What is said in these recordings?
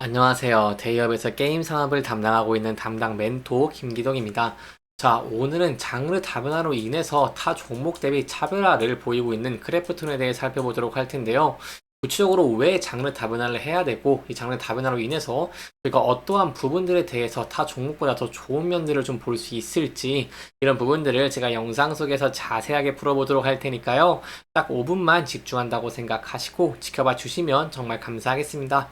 안녕하세요. 대기업에서 게임 산업을 담당하고 있는 담당 멘토 김기동입니다. 자, 오늘은 장르 다변화로 인해서 타 종목 대비 차별화를 보이고 있는 크래프톤에 대해 살펴보도록 할 텐데요. 구체적으로 왜 장르 다변화를 해야 되고, 이 장르 다변화로 인해서 저희가 어떠한 부분들에 대해서 타 종목보다 더 좋은 면들을 좀 볼 수 있을지, 이런 부분들을 제가 영상 속에서 자세하게 풀어보도록 할 테니까요. 딱 5분만 집중한다고 생각하시고 지켜봐 주시면 정말 감사하겠습니다.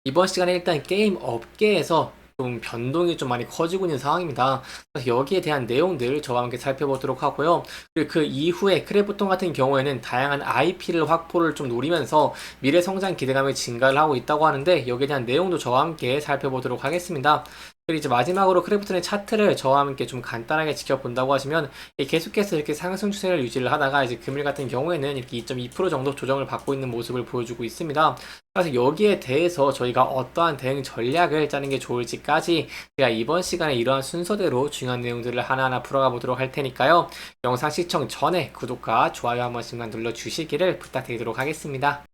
이번 시간에 일단 게임 업계에서 좀 변동이 좀 많이 커지고 있는 상황입니다. 그래서 여기에 대한 내용들 저와 함께 살펴보도록 하고요. 그리고 그 이후에 크래프톤 같은 경우에는 다양한 IP를 확보를 좀 노리면서 미래 성장 기대감이 증가를 하고 있다고 하는데 여기에 대한 내용도 저와 함께 살펴보도록 하겠습니다. 그리고 이제 마지막으로 크래프톤의 차트를 저와 함께 좀 간단하게 지켜본다고 하시면 계속해서 이렇게 상승 추세를 유지를 하다가 이제 금일 같은 경우에는 이렇게 2.2% 정도 조정을 받고 있는 모습을 보여주고 있습니다. 그래서 여기에 대해서 저희가 어떠한 대응 전략을 짜는 게 좋을지까지 제가 이번 시간에 이러한 순서대로 중요한 내용들을 하나하나 풀어가 보도록 할 테니까요. 영상 시청 전에 구독과 좋아요 한 번씩만 눌러주시기를 부탁드리도록 하겠습니다.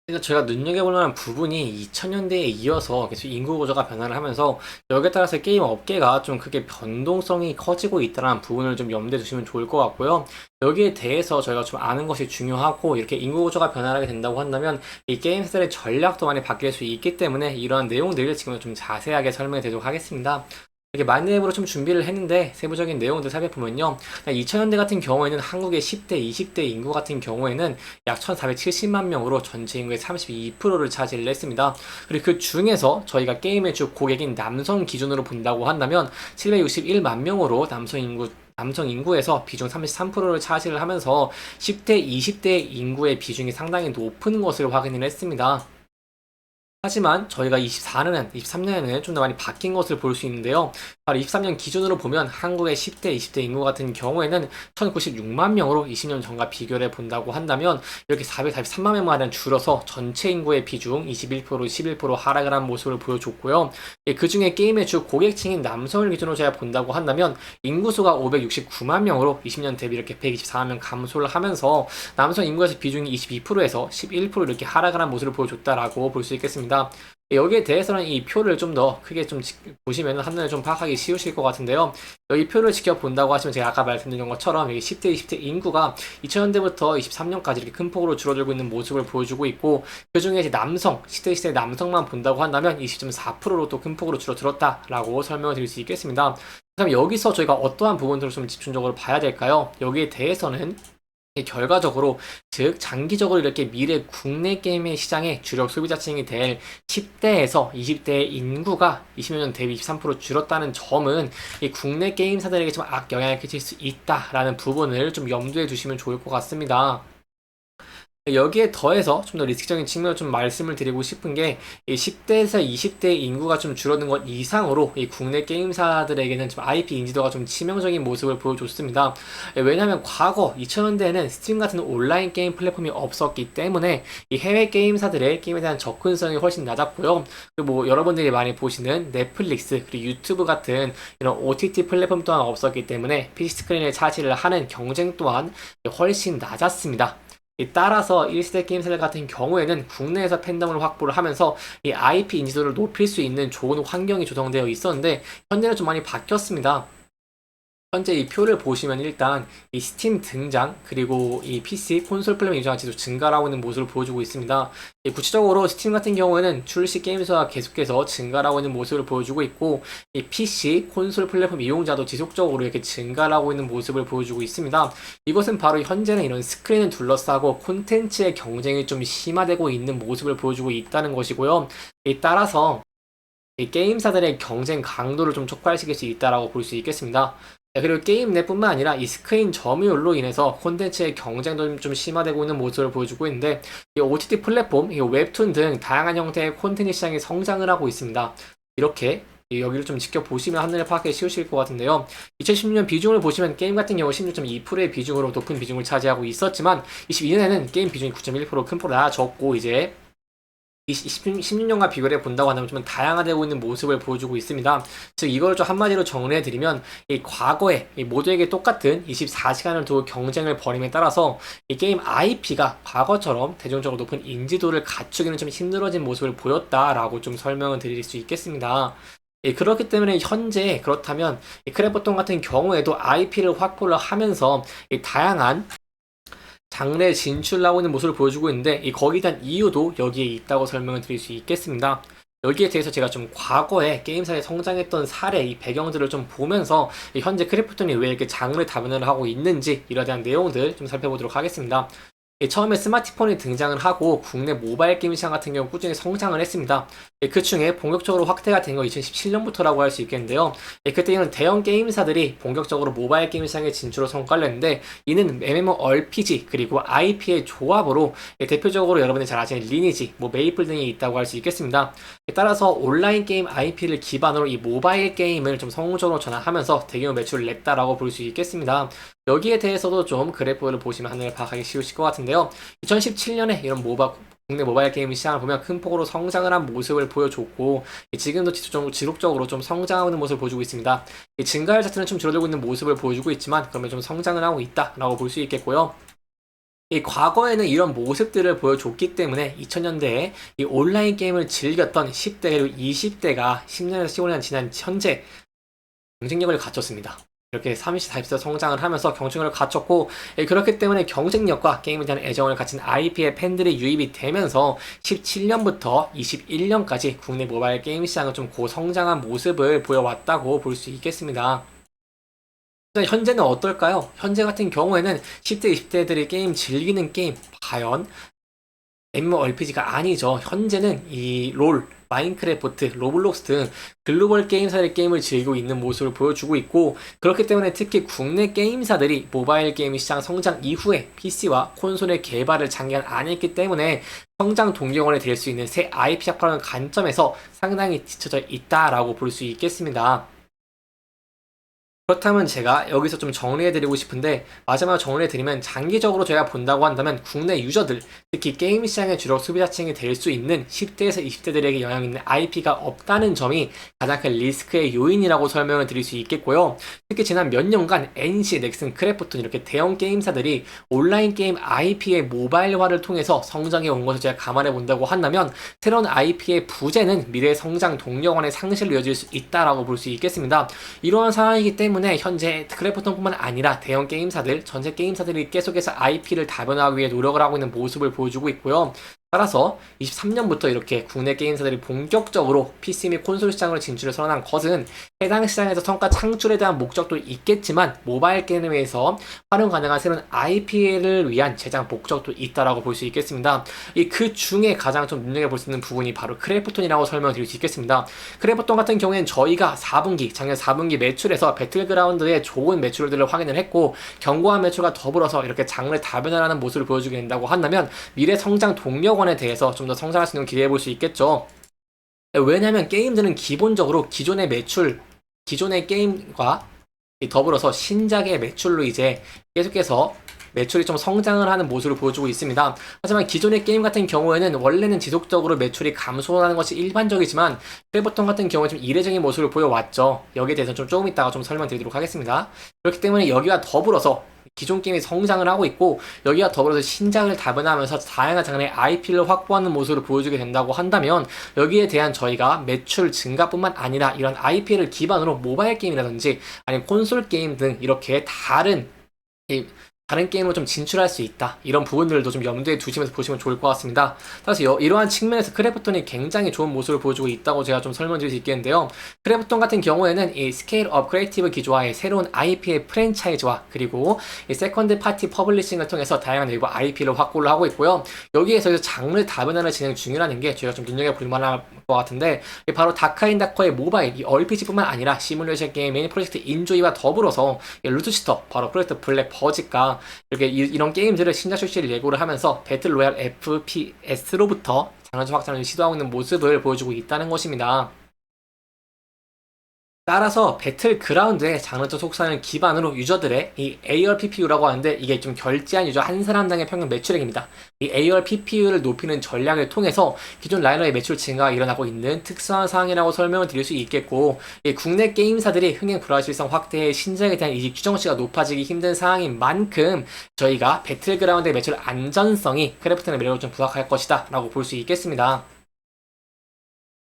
그래서 저희가 눈여겨볼 만한 부분이 2000년대에 이어서 계속 인구 구조가 변화를 하면서 여기에 따라서 게임 업계가 좀 크게 변동성이 커지고 있다는 부분을 좀 염두에 두시면 좋을 것 같고요. 여기에 대해서 저희가 좀 아는 것이 중요하고 이렇게 인구 구조가 변화하게 된다고 한다면 이 게임 회사의 전략도 많이 바뀔 수 있기 때문에 이러한 내용들을 지금 좀 자세하게 설명해 드리도록 하겠습니다. 이렇게 만렙으로 좀 준비를 했는데 세부적인 내용들 살펴보면요. 2000년대 같은 경우에는 한국의 10대, 20대 인구 같은 경우에는 약 1470만 명으로 전체 인구의 32%를 차지를 했습니다. 그리고 그 중에서 저희가 게임의 주 고객인 남성 기준으로 본다고 한다면 761만 명으로 남성 인구에서 비중 33%를 차지를 하면서 10대, 20대 인구의 비중이 상당히 높은 것을 확인을 했습니다. 하지만 저희가 23년에는 좀 더 많이 바뀐 것을 볼 수 있는데요. 바로 23년 기준으로 보면 한국의 10대, 20대 인구 같은 경우에는 1096만 명으로 20년 전과 비교를 본다고 한다면 이렇게 443만 명만은 줄어서 전체 인구의 비중 21%, 11% 하락을 한 모습을 보여줬고요. 그 중에 게임의 주 고객층인 남성을 기준으로 제가 본다고 한다면 인구수가 569만 명으로 20년 대비 이렇게 124만 명 감소를 하면서 남성 인구에서 비중이 22%에서 11% 이렇게 하락을 한 모습을 보여줬다라고 볼 수 있겠습니다. 여기에 대해서는 이 표를 좀 더 크게 좀 보시면 한눈에 좀 파악하기 쉬우실 것 같은데요. 여기 표를 지켜본다고 하시면 제가 아까 말씀드린 것처럼 여기 10대, 20대 인구가 2000년대부터 23년까지 이렇게 큰 폭으로 줄어들고 있는 모습을 보여주고 있고 그 중에 이제 남성, 10대, 20대 남성만 본다고 한다면 20.4%로 또 큰 폭으로 줄어들었다라고 설명을 드릴 수 있겠습니다. 그럼 여기서 저희가 어떠한 부분들을 좀 집중적으로 봐야 될까요? 여기에 대해서는 결과적으로 즉 장기적으로 이렇게 미래 국내 게임의 시장의 주력 소비자층이 될 10대에서 20대 인구가 20년 대비 23% 줄었다는 점은 이 국내 게임사들에게 좀 악영향을 끼칠 수 있다라는 부분을 좀 염두에 두시면 좋을 것 같습니다. 여기에 더해서 좀 더 리스크적인 측면을 좀 말씀을 드리고 싶은 게, 이 10대에서 20대 인구가 좀 줄어든 것 이상으로 이 국내 게임사들에게는 좀 IP 인지도가 좀 치명적인 모습을 보여줬습니다. 왜냐하면 과거 2000년대에는 스팀 같은 온라인 게임 플랫폼이 없었기 때문에 이 해외 게임사들의 게임에 대한 접근성이 훨씬 낮았고요. 그리고 뭐 여러분들이 많이 보시는 넷플릭스 그리고 유튜브 같은 이런 OTT 플랫폼 또한 없었기 때문에 PC 스크린을 차지를 하는 경쟁 또한 훨씬 낮았습니다. 따라서 1세대 게임사들 같은 경우에는 국내에서 팬덤을 확보를 하면서 이 IP 인지도를 높일 수 있는 좋은 환경이 조성되어 있었는데 현재는 좀 많이 바뀌었습니다. 현재 이 표를 보시면 일단 이 스팀 등장 그리고 이 PC 콘솔 플랫폼 유저가 지속 증가하고 있는 모습을 보여주고 있습니다. 구체적으로 스팀 같은 경우에는 출시 게임 수가 계속해서 증가하고 있는 모습을 보여주고 있고 이 PC 콘솔 플랫폼 이용자도 지속적으로 이렇게 증가하고 있는 모습을 보여주고 있습니다. 이것은 바로 현재는 이런 스크린을 둘러싸고 콘텐츠의 경쟁이 좀 심화되고 있는 모습을 보여주고 있다는 것이고요. 따라서 이 게임사들의 경쟁 강도를 좀 촉발시킬 수 있다라고 볼 수 있겠습니다. 그리고 게임 내뿐만 아니라 이 스크린 점유율로 인해서 콘텐츠의 경쟁도 좀 심화되고 있는 모습을 보여주고 있는데 이 OTT 플랫폼, 이 웹툰 등 다양한 형태의 콘텐츠 시장이 성장을 하고 있습니다. 이렇게 여기를 좀 지켜보시면 한눈에 파악하기 쉬우실 것 같은데요. 2016년 비중을 보시면 게임 같은 경우 16.2%의 비중으로 높은 비중을 차지하고 있었지만 22년에는 게임 비중이 9.1%큰 폭으로 낮아졌고 이제 16년과 비교를 본다고 한다면 좀 다양화되고 있는 모습을 보여주고 있습니다. 즉 이걸 좀 한마디로 정리해드리면 이 과거에 이 모두에게 똑같은 24시간을 두고 경쟁을 벌임에 따라서 이 게임 IP가 과거처럼 대중적으로 높은 인지도를 갖추기는 좀 힘들어진 모습을 보였다라고 좀 설명을 드릴 수 있겠습니다. 예, 그렇기 때문에 현재 그렇다면 이 크래프톤 같은 경우에도 IP를 확보를 하면서 이 다양한 장래에 진출하고 있는 모습을 보여주고 있는데 거기에 대한 이유도 여기에 있다고 설명을 드릴 수 있겠습니다. 여기에 대해서 제가 좀 과거에 게임사에 성장했던 사례, 이 배경들을 좀 보면서 현재 크래프톤이 왜 이렇게 장르 다변화를 하고 있는지 이에 대한 내용들 좀 살펴보도록 하겠습니다. 처음에 스마트폰이 등장을 하고 국내 모바일 게임 시장 같은 경우 꾸준히 성장을 했습니다. 그 중에 본격적으로 확대가 된 건 2017년부터라고 할 수 있겠는데요. 그때는 대형 게임사들이 본격적으로 모바일 게임 시장에 진출을 성과를 냈는데 이는 MMORPG 그리고 IP의 조합으로 대표적으로 여러분이 잘 아시는 리니지, 메이플 등이 있다고 할 수 있겠습니다. 따라서 온라인 게임 IP를 기반으로 이 모바일 게임을 좀 성공적으로 전환하면서 대규모 매출을 냈다라고 볼 수 있겠습니다. 여기에 대해서도 좀 그래프를 보시면 하늘을 파악하기 쉬우실 것 같은데요. 2017년에 이런 국내 모바일 게임 시장을 보면 큰 폭으로 성장을 한 모습을 보여줬고 지금도 지속적으로 좀 성장하는 모습을 보여주고 있습니다. 증가율 자체는 좀 줄어들고 있는 모습을 보여주고 있지만 그러면 좀 성장을 하고 있다라고 볼 수 있겠고요. 과거에는 이런 모습들을 보여줬기 때문에 2000년대에 이 온라인 게임을 즐겼던 10대 그리고 20대가 10년에서 15년 지난 현재 경쟁력을 갖췄습니다. 이렇게 30, 40대 성장을 하면서 경쟁력을 갖췄고 그렇기 때문에 경쟁력과 게임에 대한 애정을 가진 IP의 팬들이 유입이 되면서 17년부터 21년까지 국내 모바일 게임 시장은 좀 고성장한 모습을 보여왔다고 볼 수 있겠습니다. 현재는 어떨까요? 현재 같은 경우에는 10대, 20대들이 게임 즐기는 게임 과연 MMORPG가 아니죠. 현재는 이 마인크래프트, 로블록스 등 글로벌 게임사들의 게임을 즐기고 있는 모습을 보여주고 있고 그렇기 때문에 특히 국내 게임사들이 모바일 게임 시장 성장 이후에 PC와 콘솔의 개발을 장기간 안 했기 때문에 성장 동력원이 될 수 있는 새 IP 확보라는 관점에서 상당히 뒤처져 있다라고 볼 수 있겠습니다. 그렇다면 제가 여기서 좀 정리해드리고 싶은데 마지막으로 정리해드리면 장기적으로 제가 본다고 한다면 국내 유저들 특히 게임 시장의 주력 소비자층이 될 수 있는 10대에서 20대들에게 영향 있는 IP가 없다는 점이 가장 큰 리스크의 요인이라고 설명을 드릴 수 있겠고요. 특히 지난 몇 년간 NC, 넥슨, 크래프톤 이렇게 대형 게임사들이 온라인 게임 IP의 모바일화를 통해서 성장해 온 것을 제가 감안해 본다고 한다면 새로운 IP의 부재는 미래의 성장 동력원의 상실로 이어질 수 있다라고 볼 수 있겠습니다. 이러한 상황이기 때문에 현재 크래프톤뿐만 아니라 대형 게임사들, 전체 게임사들이 계속해서 IP를 다변화하기 위해 노력을 하고 있는 모습을 보여주고 있고요. 따라서 23년부터 이렇게 국내 게임사들이 본격적으로 PC 및 콘솔 시장으로 진출을 선언한 것은 해당 시장에서 성과 창출에 대한 목적도 있겠지만 모바일 게임에 의해서 활용 가능한 새로운 IP를 위한 제작 목적도 있다라고 볼 수 있겠습니다. 그 중에 가장 좀 눈여겨볼 수 있는 부분이 바로 크래프톤이라고 설명을 드릴 수 있겠습니다. 크래프톤 같은 경우에는 저희가 작년 4분기 매출에서 배틀그라운드의 좋은 매출들을 확인을 했고 견고한 매출과 더불어서 이렇게 장르 다변화하는 모습을 보여주게 된다고 한다면 미래 성장 동력원에 대해서 좀 더 성장할 수 있는 기대해 볼 수 있겠죠. 왜냐하면 게임들은 기본적으로 기존의 게임과 더불어서 신작의 매출로 이제 계속해서 매출이 좀 성장을 하는 모습을 보여주고 있습니다. 하지만 기존의 게임 같은 경우에는 원래는 지속적으로 매출이 감소하는 것이 일반적이지만 크래프톤 같은 경우에 좀 이례적인 모습을 보여왔죠. 여기에 대해서 좀 조금 이따가 좀 설명드리도록 하겠습니다. 그렇기 때문에 여기와 더불어서 기존 게임이 성장을 하고 있고 여기와 더불어서 신작을 다변화하면서 다양한 장르의 IP를 확보하는 모습을 보여주게 된다고 한다면 여기에 대한 저희가 매출 증가뿐만 아니라 이런 IP를 기반으로 모바일 게임이라든지 아니면 콘솔 게임 등 이렇게 다른 게임으로 좀 진출할 수 있다. 이런 부분들도 좀 염두에 두시면서 보시면 좋을 것 같습니다. 따라서 이러한 측면에서 크래프톤이 굉장히 좋은 모습을 보여주고 있다고 제가 좀 설명드릴 수 있겠는데요. 크래프톤 같은 경우에는 이 스케일업 크리에이티브 기조와의 새로운 IP의 프랜차이즈와 그리고 이 세컨드 파티 퍼블리싱을 통해서 다양한 외부 IP를 확보를 하고 있고요. 여기에서 장르 다변화를 진행 중이라는 게 저희가 좀 눈여겨볼 만한 것 같은데 바로 다카인다커의 모바일 이 RPG뿐만 아니라 시뮬레이션 게임인 프로젝트 인조이와 더불어서 루트시터 바로 프로젝트 블랙 버즈가 이렇게 이런 게임들을 신작 출시를 예고를 하면서 배틀 로얄 FPS로부터 장르 확장을 시도하고 있는 모습을 보여주고 있다는 것입니다. 따라서 배틀그라운드의 장르적 속성을 기반으로 유저들의 이 ARPPU라고 하는데 이게 좀 결제한 유저 한 사람당의 평균 매출액입니다. 이 ARPPU를 높이는 전략을 통해서 기존 라이너의 매출 증가가 일어나고 있는 특수한 상황이라고 설명을 드릴 수 있겠고, 이 국내 게임사들이 흥행 불확실성 확대의 신작에 대한 이직 추정치가 높아지기 힘든 상황인 만큼 저희가 배틀그라운드의 매출 안전성이 크래프톤의 매력을 좀 부각할 것이다 라고 볼 수 있겠습니다.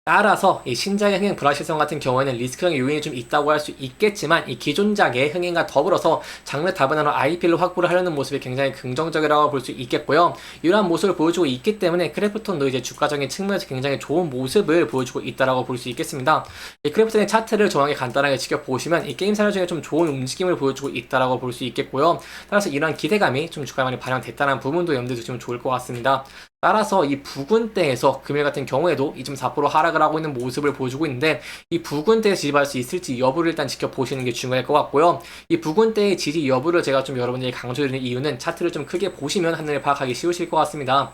따라서 이 신작의 흥행 불확실성 같은 경우에는 리스크형의 요인이 좀 있다고 할 수 있겠지만 이 기존작의 흥행과 더불어서 장르 다변화로 IP를 확보를 하려는 모습이 굉장히 긍정적이라고 볼 수 있겠고요. 이러한 모습을 보여주고 있기 때문에 크래프톤도 이제 주가적인 측면에서 굉장히 좋은 모습을 보여주고 있다고 볼 수 있겠습니다. 이 크래프톤의 차트를 정확히 간단하게 지켜보시면 이 게임 사례 중에 좀 좋은 움직임을 보여주고 있다고 볼 수 있겠고요. 따라서 이러한 기대감이 좀 주가에 많이 반영됐다는 부분도 염두에 두시면 좋을 것 같습니다. 따라서 이 부근대에서 금일 같은 경우에도 2.4% 하락을 하고 있는 모습을 보여주고 있는데 이 부근대에서 지지할 수 있을지 여부를 일단 지켜보시는 게 중요할 것 같고요. 이 부근대의 지지 여부를 제가 좀 여러분들이 강조드리는 이유는 차트를 좀 크게 보시면 한눈에 파악하기 쉬우실 것 같습니다.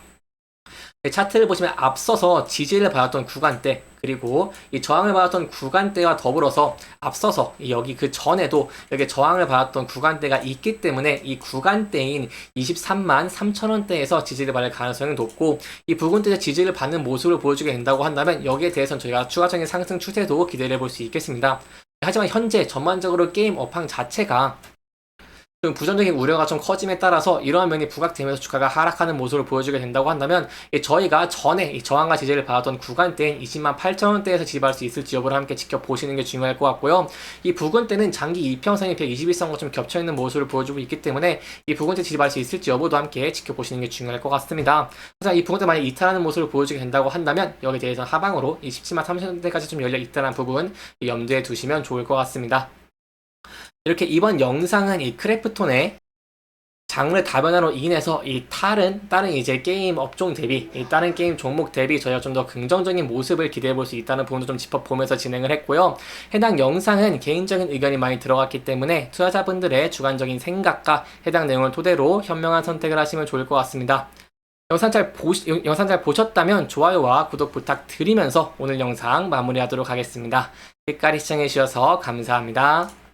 차트를 보시면 앞서서 지지를 받았던 구간대 그리고 이 저항을 받았던 구간대와 더불어서 앞서서 여기 그 전에도 여기 저항을 받았던 구간대가 있기 때문에 이 구간대인 23만 3천원대에서 지지를 받을 가능성이 높고 이 부근대에서 지지를 받는 모습을 보여주게 된다고 한다면 여기에 대해서는 저희가 추가적인 상승 추세도 기대를 해볼 수 있겠습니다. 하지만 현재 전반적으로 게임 업황 자체가 좀 부정적인 우려가 좀 커짐에 따라서 이러한 면이 부각되면서 주가가 하락하는 모습을 보여주게 된다고 한다면 저희가 전에 이 저항과 지지를 받았던 구간대인 20만 8천원대에서 지지할 수 있을지 여부를 함께 지켜보시는 게 중요할 것 같고요. 이 부근대는 장기 이평선이 121선과 좀 겹쳐있는 모습을 보여주고 있기 때문에 이 부근대 지지할 수 있을지 여부도 함께 지켜보시는 게 중요할 것 같습니다. 하지만 이 부근대 만약 이탈하는 모습을 보여주게 된다고 한다면 여기에 대해서 하방으로 이 17만 3천원대까지 좀 열려 있다는 부분 염두에 두시면 좋을 것 같습니다. 이렇게 이번 영상은 이 크래프톤의 장르 다변화로 인해서 이 다른 이제 게임 업종 대비, 이 다른 게임 종목 대비 저희가 좀 더 긍정적인 모습을 기대해 볼 수 있다는 부분도 좀 짚어보면서 진행을 했고요. 해당 영상은 개인적인 의견이 많이 들어갔기 때문에 투자자분들의 주관적인 생각과 해당 내용을 토대로 현명한 선택을 하시면 좋을 것 같습니다. 영상 잘 보셨다면 좋아요와 구독 부탁드리면서 오늘 영상 마무리하도록 하겠습니다. 끝까지 시청해주셔서 감사합니다.